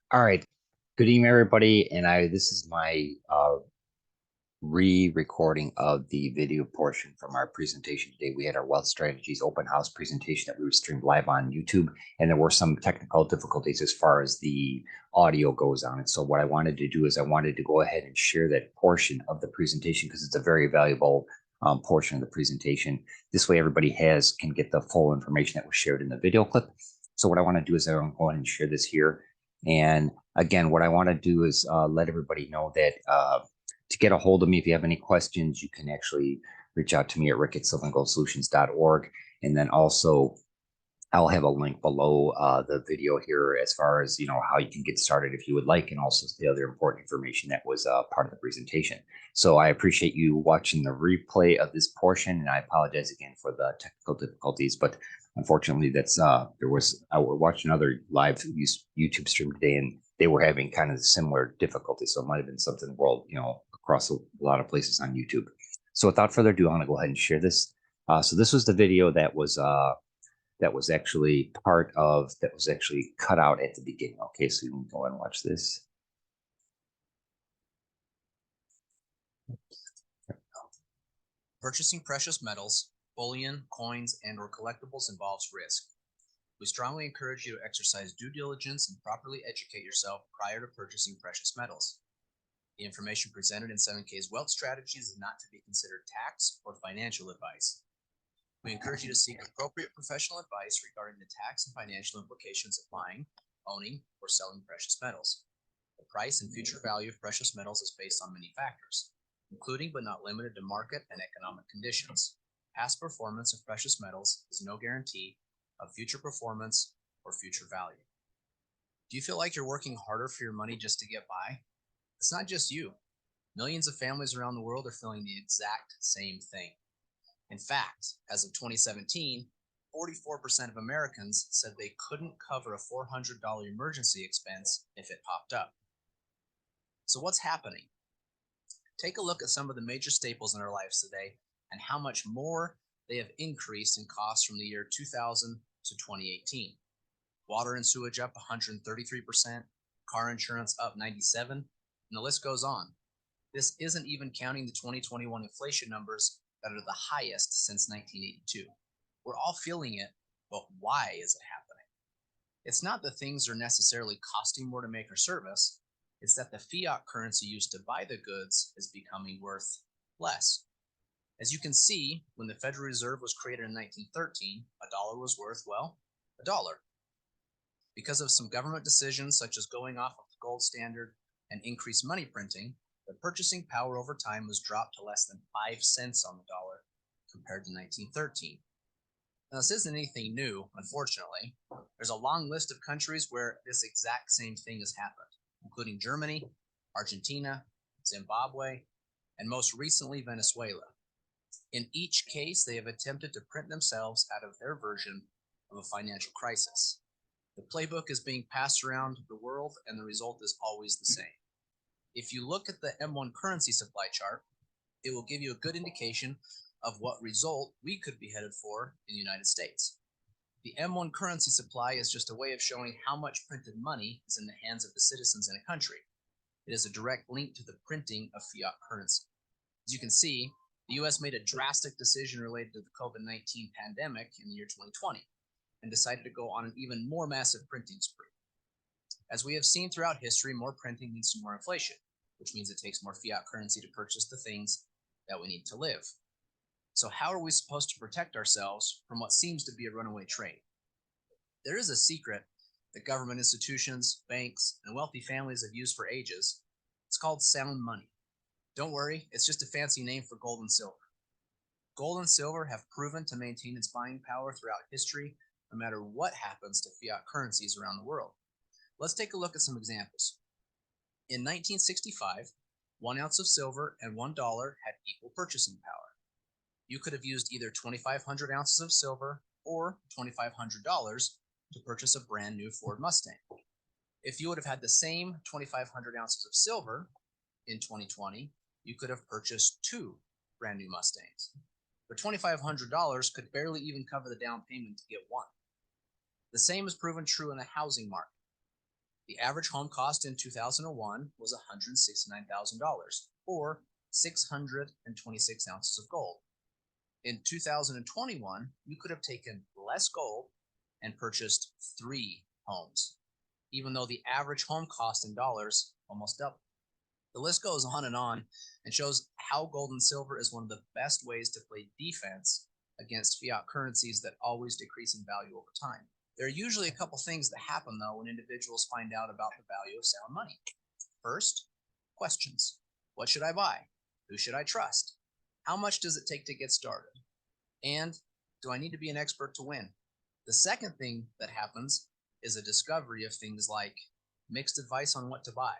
All right. Good evening, everybody. This is my re-recording of the video portion from our presentation today. We had our wealth strategies open house presentation that we were streamed live on YouTube, and there were some technical difficulties as far as the audio goes on it. So what I wanted to do is I wanted to go ahead and share that portion of the presentation because it's a very valuable portion of the presentation. This way, everybody can get the full information that was shared in the video clip. So what I want to do is I want to go ahead and share this here. And again, what I want to do is let everybody know that to get a hold of me, if you have any questions, you can actually reach out to me at rick@silverandgoldsolutions.org. And then also, I'll have a link below the video here as far as how you can get started if you would like, and also the other important information that was part of the presentation. So I appreciate you watching the replay of this portion, and I apologize again for the technical difficulties. But unfortunately, that's I watched another live YouTube stream today, and they were having kind of similar difficulties. So it might have been something across a lot of places on YouTube. So without further ado, I'm going to go ahead and share this. So this was the video that was actually cut out at the beginning. Okay, so you can go ahead and watch this. Purchasing precious metals, bullion, coins, and/or collectibles involves risk. We strongly encourage you to exercise due diligence and properly educate yourself prior to purchasing precious metals. The information presented in 7K's Wealth Strategies is not to be considered tax or financial advice. We encourage you to seek appropriate professional advice regarding the tax and financial implications of buying, owning, or selling precious metals. The price and future value of precious metals is based on many factors, including but not limited to market and economic conditions. Past performance of precious metals is no guarantee of future performance or future value. Do you feel like you're working harder for your money just to get by? It's not just you. Millions of families around the world are feeling the exact same thing. In fact, as of 2017, 44% of Americans said they couldn't cover a $400 emergency expense if it popped up. So what's happening? Take a look at some of the major staples in our lives today and how much more they have increased in cost from the year 2000 to 2018. Water and sewage up 133%, car insurance up 97%, and the list goes on. This isn't even counting the 2021 inflation numbers that are the highest since 1982. We're all feeling it, but why is it happening? It's not that things are necessarily costing more to make or service, it's that the fiat currency used to buy the goods is becoming worth less. As you can see, when the Federal Reserve was created in 1913, a dollar was worth, well, a dollar. Because of some government decisions such as going off of the gold standard and increased money printing, the purchasing power over time was dropped to less than 5 cents on the dollar compared to 1913. Now, this isn't anything new, unfortunately. There's a long list of countries where this exact same thing has happened, including Germany, Argentina, Zimbabwe, and most recently Venezuela. In each case, they have attempted to print themselves out of their version of a financial crisis. The playbook is being passed around the world, and the result is always the same. If you look at the M1 currency supply chart, it will give you a good indication of what result we could be headed for in the United States. The M1 currency supply is just a way of showing how much printed money is in the hands of the citizens in a country. It is a direct link to the printing of fiat currency. As you can see, the US made a drastic decision related to the COVID-19 pandemic in the year 2020 and decided to go on an even more massive printing spree. As we have seen throughout history, more printing leads to more inflation, which means it takes more fiat currency to purchase the things that we need to live. So how are we supposed to protect ourselves from what seems to be a runaway trade? There is a secret that government institutions, banks, and wealthy families have used for ages. It's called sound money. Don't worry, it's just a fancy name for gold and silver. Gold and silver have proven to maintain its buying power throughout history, no matter what happens to fiat currencies around the world. Let's take a look at some examples. In 1965, 1 ounce of silver and $1 had equal purchasing power. You could have used either 2,500 ounces of silver or $2,500 to purchase a brand new Ford Mustang. If you would have had the same 2,500 ounces of silver in 2020, you could have purchased 2 brand new Mustangs. But $2,500 could barely even cover the down payment to get one. The same is proven true in the housing market. The average home cost in 2001 was $169,000, or 626 ounces of gold. In 2021, you could have taken less gold and purchased 3 homes, even though the average home cost in dollars almost doubled. The list goes on and shows how gold and silver is one of the best ways to play defense against fiat currencies that always decrease in value over time. There are usually a couple things that happen, though, when individuals find out about the value of sound money. First, questions. What should I buy? Who should I trust? How much does it take to get started? And do I need to be an expert to win? The second thing that happens is a discovery of things like mixed advice on what to buy,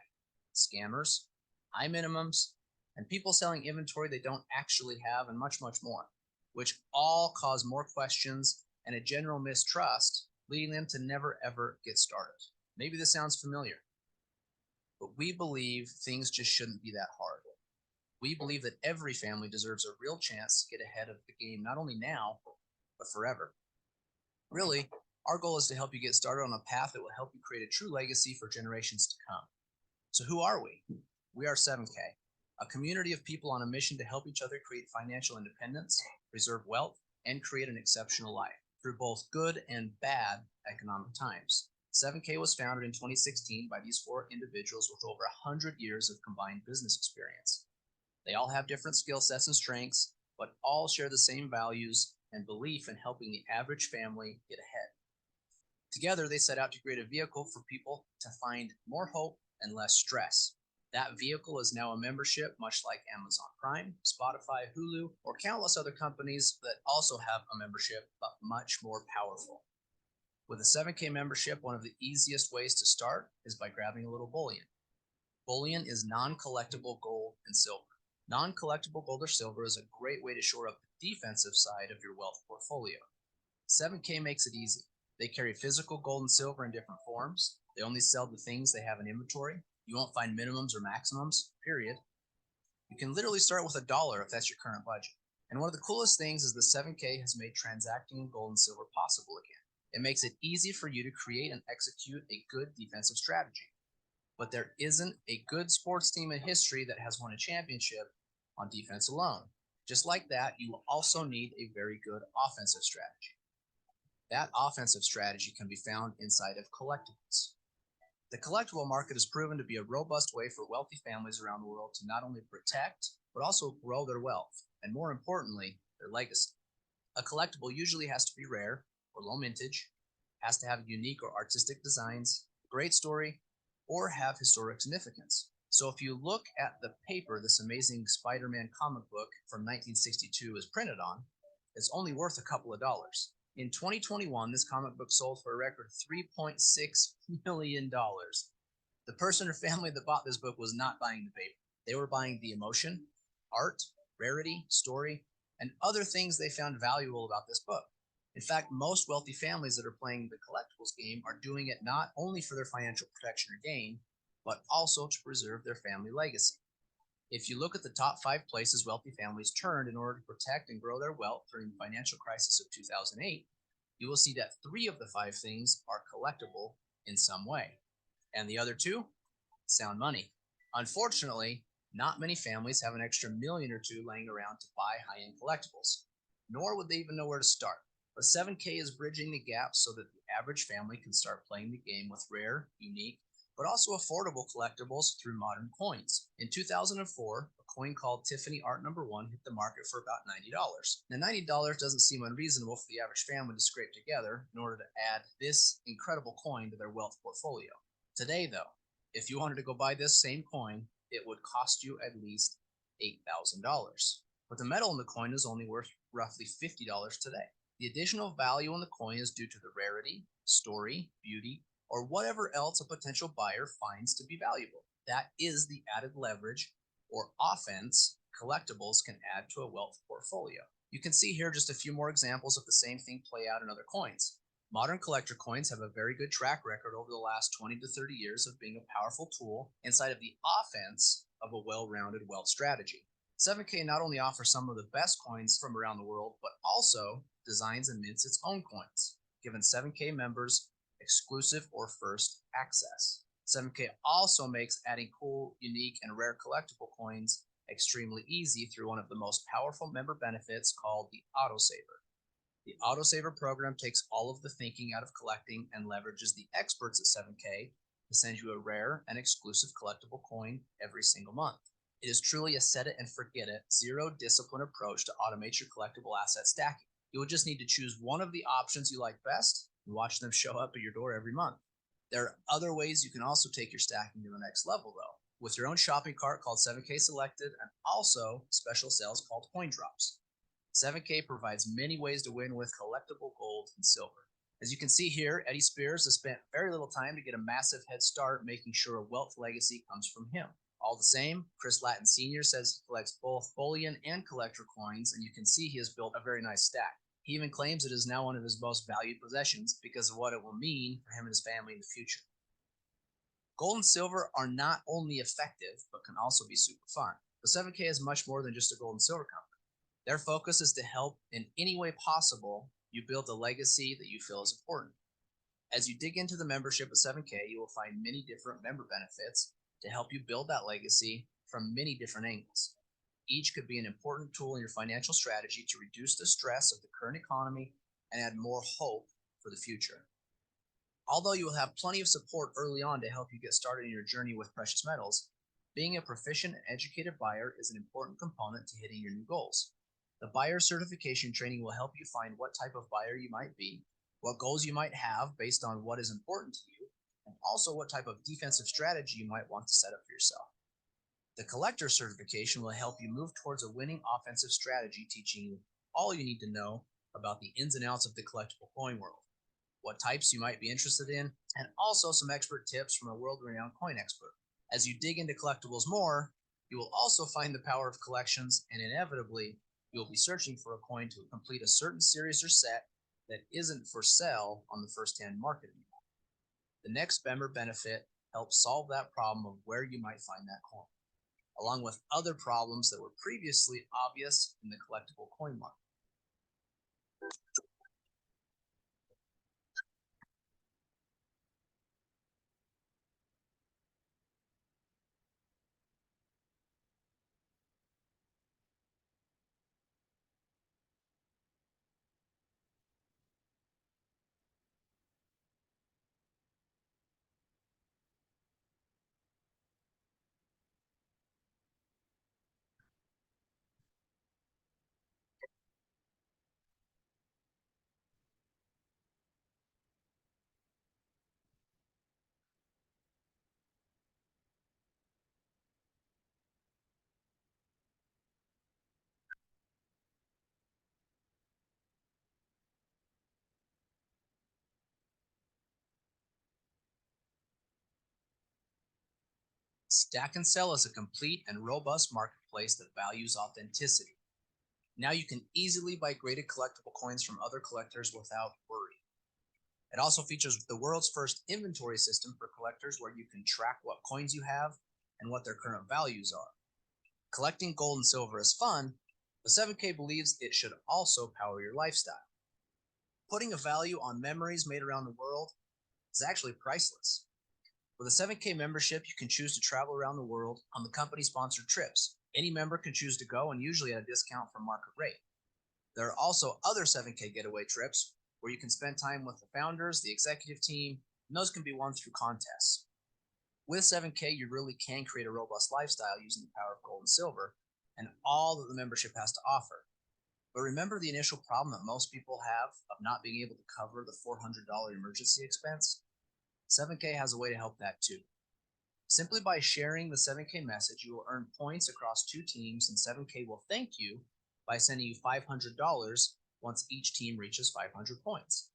scammers, high minimums, and people selling inventory they don't actually have, and much, much more, which all cause more questions and a general mistrust, leading them to never ever get started. Maybe this sounds familiar, but we believe things just shouldn't be that hard. We believe that every family deserves a real chance to get ahead of the game, not only now, but forever. Really, our goal is to help you get started on a path that will help you create a true legacy for generations to come. So who are we? We are 7K, a community of people on a mission to help each other create financial independence, preserve wealth, and create an exceptional life through both good and bad economic times. 7K was founded in 2016 by these 4 individuals with over 100 years of combined business experience. They all have different skill sets and strengths, but all share the same values and belief in helping the average family get ahead. Together, they set out to create a vehicle for people to find more hope and less stress. That vehicle is now a membership, much like Amazon Prime, Spotify, Hulu, or countless other companies that also have a membership, but much more powerful. With a 7K membership, one of the easiest ways to start is by grabbing a little bullion. Bullion is non-collectible gold and silver. Non-collectible gold or silver is a great way to shore up the defensive side of your wealth portfolio. 7K makes it easy. They carry physical gold and silver in different forms. They only sell the things they have in inventory. You won't find minimums or maximums, period. You can literally start with $1 if that's your current budget. And one of the coolest things is that 7K has made transacting in gold and silver possible again. It makes it easy for you to create and execute a good defensive strategy. But there isn't a good sports team in history that has won a championship on defense alone. Just like that, you will also need a very good offensive strategy. That offensive strategy can be found inside of collectibles. The collectible market has proven to be a robust way for wealthy families around the world to not only protect, but also grow their wealth, and more importantly, their legacy. A collectible usually has to be rare or low mintage, has to have unique or artistic designs, great story, or have historic significance. So if you look at the paper this amazing Spider-Man comic book from 1962 is printed on, it's only worth a couple of dollars. In 2021, this comic book sold for a record $3.6 million. The person or family that bought this book was not buying the paper. They were buying the emotion, art, rarity, story, and other things they found valuable about this book. In fact, most wealthy families that are playing the collectibles game are doing it not only for their financial protection or gain, but also to preserve their family legacy. If you look at the top 5 places wealthy families turned in order to protect and grow their wealth during the financial crisis of 2008, you will see that 3 of the 5 things are collectible in some way. And the other 2? Sound money. Unfortunately, not many families have an extra million or 2 laying around to buy high-end collectibles, nor would they even know where to start. But 7K is bridging the gap so that the average family can start playing the game with rare, unique, but also affordable collectibles through modern coins. In 2004, a coin called Tiffany Art No. 1 hit the market for about $90. Now, $90 doesn't seem unreasonable for the average family to scrape together in order to add this incredible coin to their wealth portfolio. Today, though, if you wanted to go buy this same coin, it would cost you at least $8,000. But the metal in the coin is only worth roughly $50 today. The additional value in the coin is due to the rarity, story, beauty, or whatever else a potential buyer finds to be valuable. That is the added leverage or offense collectibles can add to a wealth portfolio. You can see here just a few more examples of the same thing play out in other coins. Modern collector coins have a very good track record over the last 20 to 30 years of being a powerful tool inside of the offense of a well-rounded wealth strategy. 7K not only offers some of the best coins from around the world, but also designs and mints its own coins, giving 7K members exclusive or first access. 7K also makes adding cool, unique, and rare collectible coins extremely easy through one of the most powerful member benefits called the autosaver. The autosaver program takes all of the thinking out of collecting and leverages the experts at 7K to send you a rare and exclusive collectible coin every single month. It is truly a set it and forget it, zero discipline approach to automate your collectible asset stacking. You will just need to choose one of the options you like best and watch them show up at your door every month. There are other ways you can also take your stacking to the next level, though, with your own shopping cart called 7K Selected and also special sales called Coin Drops. 7K provides many ways to win with collectible gold and silver. As you can see here, Eddie Spears has spent very little time to get a massive head start, making sure a wealth legacy comes from him. All the same, Chris Latin Sr. says he collects both bullion and collector coins, and you can see he has built a very nice stack. He even claims it is now one of his most valued possessions because of what it will mean for him and his family in the future. Gold and silver are not only effective, but can also be super fun. But 7K is much more than just a gold and silver company. Their focus is to help in any way possible you build a legacy that you feel is important. As you dig into the membership of 7K, you will find many different member benefits to help you build that legacy from many different angles. Each could be an important tool in your financial strategy to reduce the stress of the current economy and add more hope for the future. Although you will have plenty of support early on to help you get started in your journey with precious metals, being a proficient and educated buyer is an important component to hitting your new goals. The buyer certification training will help you find what type of buyer you might be, what goals you might have based on what is important to you, and also what type of defensive strategy you might want to set up for yourself. The collector certification will help you move towards a winning offensive strategy, teaching you all you need to know about the ins and outs of the collectible coin world, what types you might be interested in, and also some expert tips from a world-renowned coin expert. As you dig into collectibles more, you will also find the power of collections, and inevitably, you will be searching for a coin to complete a certain series or set that isn't for sale on the first-hand market anymore. The next member benefit helps solve that problem of where you might find that coin, along with other problems that were previously obvious in the collectible coin market. Stack and Sell is a complete and robust marketplace that values authenticity. Now you can easily buy graded collectible coins from other collectors without worry. It also features the world's first inventory system for collectors where you can track what coins you have and what their current values are. Collecting gold and silver is fun, but 7K believes it should also power your lifestyle. Putting a value on memories made around the world is actually priceless. With a 7K membership, you can choose to travel around the world on the company-sponsored trips. Any member can choose to go, and usually at a discount from market rate. There are also other 7K getaway trips where you can spend time with the founders, the executive team, and those can be won through contests. With 7K, you really can create a robust lifestyle using the power of gold and silver and all that the membership has to offer. But remember the initial problem that most people have of not being able to cover the $400 emergency expense? 7K has a way to help that too. Simply by sharing the 7K message, you will earn points across 2 teams, and 7K will thank you by sending you $500 once each team reaches 500 points.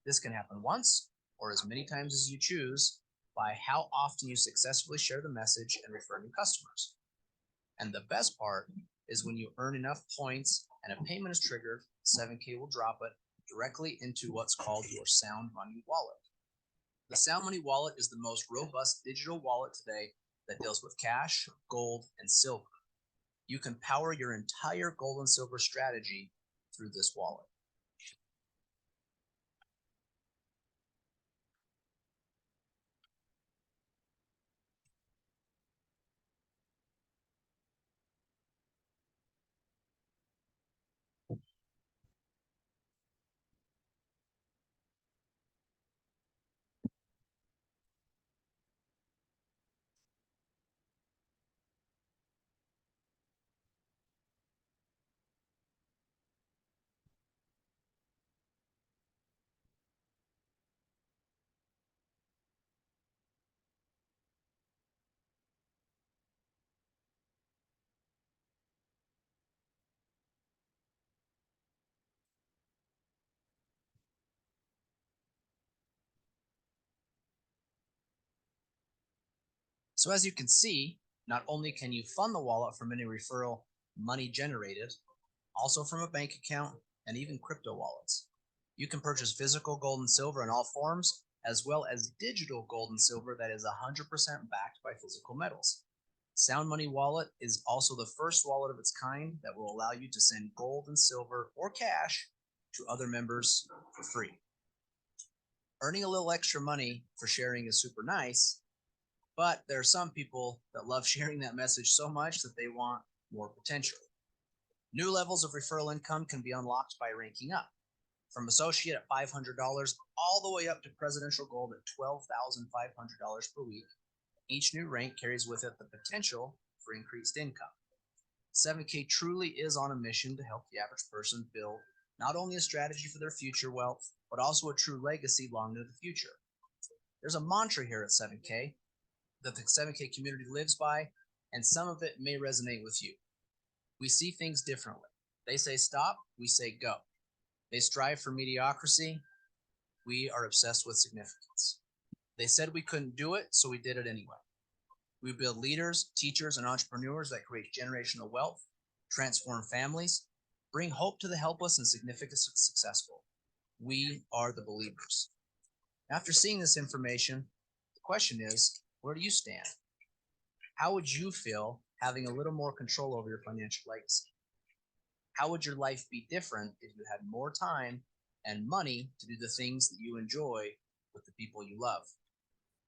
This can happen once or as many times as you choose by how often you successfully share the message and refer new customers. And the best part is when you earn enough points and a payment is triggered, 7K will drop it directly into what's called your Sound Money wallet. The Sound Money wallet is the most robust digital wallet today that deals with cash, gold, and silver. You can power your entire gold and silver strategy through this wallet. So as you can see, not only can you fund the wallet from any referral money generated, also from a bank account and even crypto wallets. You can purchase physical gold and silver in all forms, as well as digital gold and silver that is 100% backed by physical metals. Sound Money Wallet is also the first wallet of its kind that will allow you to send gold and silver or cash to other members for free. Earning a little extra money for sharing is super nice, but there are some people that love sharing that message so much that they want more potential. New levels of referral income can be unlocked by ranking up, from associate at $500 all the way up to presidential gold at $12,500 per week. Each new rank carries with it the potential for increased income. 7K truly is on a mission to help the average person build not only a strategy for their future wealth, but also a true legacy long into the future. There's a mantra here at 7K that the 7K community lives by, and some of it may resonate with you. We see things differently. They say stop, we say go. They strive for mediocrity, we are obsessed with significance. They said we couldn't do it, so we did it anyway. We build leaders, teachers, and entrepreneurs that create generational wealth, transform families, bring hope to the helpless, and significance to the successful. We are the believers. After seeing this information, the question is, where do you stand? How would you feel having a little more control over your financial legacy? How would your life be different if you had more time and money to do the things that you enjoy with the people you love?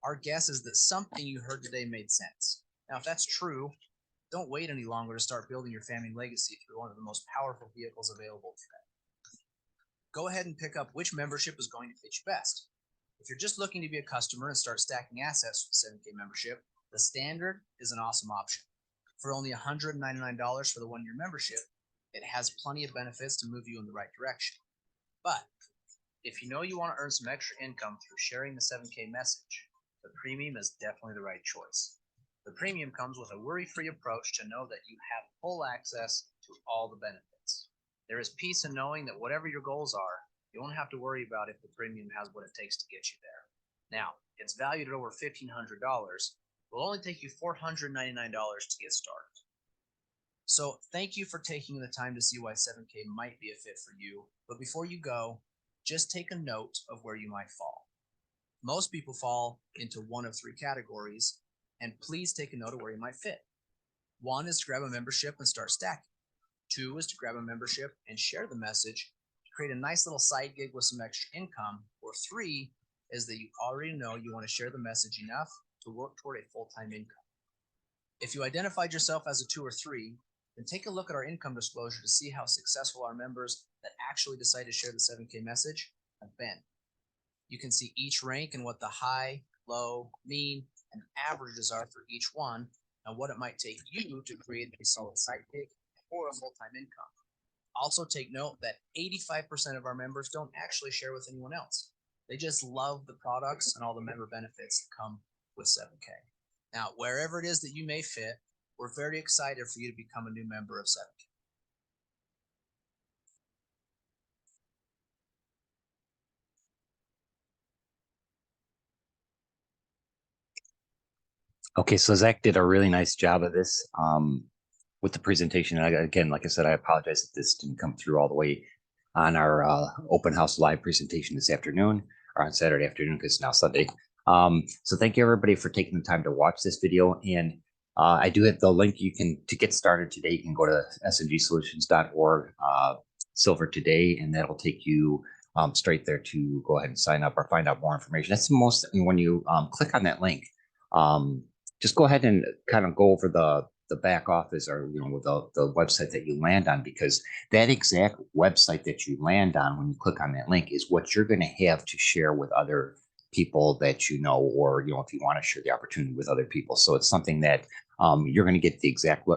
Our guess is that something you heard today made sense. Now, if that's true, don't wait any longer to start building your family legacy through one of the most powerful vehicles available today. Go ahead and pick up which membership is going to fit you best. If you're just looking to be a customer and start stacking assets for the 7K membership, the standard is an awesome option. For only $199 for the one-year membership, it has plenty of benefits to move you in the right direction. But if you know you want to earn some extra income through sharing the 7K message, the premium is definitely the right choice. The premium comes with a worry-free approach to know that you have full access to all the benefits. There is peace in knowing that whatever your goals are, you won't have to worry about if the premium has what it takes to get you there. Now, it's valued at over $1,500. It will only take you $499 to get started. So thank you for taking the time to see why 7K might be a fit for you. But before you go, just take a note of where you might fall. Most people fall into one of three categories, and please take a note of where you might fit. 1 is to grab a membership and start stacking. 2 is to grab a membership and share the message to create a nice little side gig with some extra income. Or 3 is that you already know you want to share the message enough to work toward a full-time income. If you identified yourself as a 2 or 3, then take a look at our income disclosure to see how successful our members that actually decide to share the 7K message have been. You can see each rank and what the high, low, mean, and averages are for each one, and what it might take you to create a solid side gig or a full-time income. Also take note that 85% of our members don't actually share with anyone else. They just love the products and all the member benefits that come with 7K. Now, wherever it is that you may fit, we're very excited for you to become a new member of 7K. Okay, so Zach did a really nice job of this with the presentation. And again, like I said, I apologize if this didn't come through all the way on our open house live presentation this afternoon or on Saturday afternoon because it's now Sunday. So thank you everybody for taking the time to watch this video. And I do have the link to get started today. You can go to sngsolutions.org silver today, and that'll take you straight there to go ahead and sign up or find out more information. That's the most, when you click on that link, just go ahead and kind of go over the back office or the website that you land on, because that exact website that you land on when you click on that link is what you're going to have to share with other people that you know, or if you want to share the opportunity with other people. So it's something that you're going to get the exact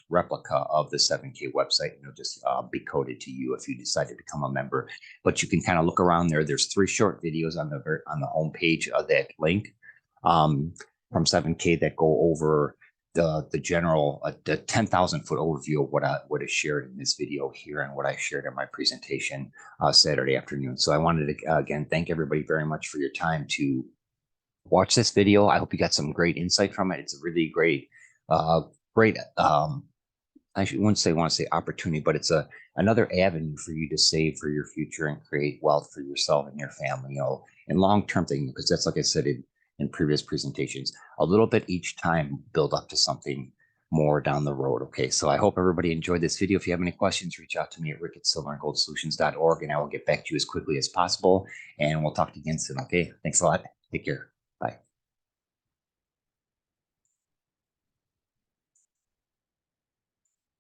replica of the 7K website, and it'll just be coded to you if you decide to become a member. But you can kind of look around there. There's 3 short videos on the home page of that link from 7K that go over the general the 10,000 foot overview of what is shared in this video here and what I shared in my presentation Saturday afternoon. So I wanted to again thank everybody very much for your time to watch this video. I hope you got some great insight from it. It's a really uh, great, wouldn't say want to say opportunity, but it's another avenue for you to save for your future and create wealth for yourself and your family, and long-term thing, because that's like I said in previous presentations, a little bit each time build up to something more down the road. Okay, so I hope everybody enjoyed this video. If you have any questions, reach out to me at rick@silverandgoldsolutions.org, and I will get back to you as quickly as possible. And we'll talk to you again soon. Okay, thanks a lot. Take care.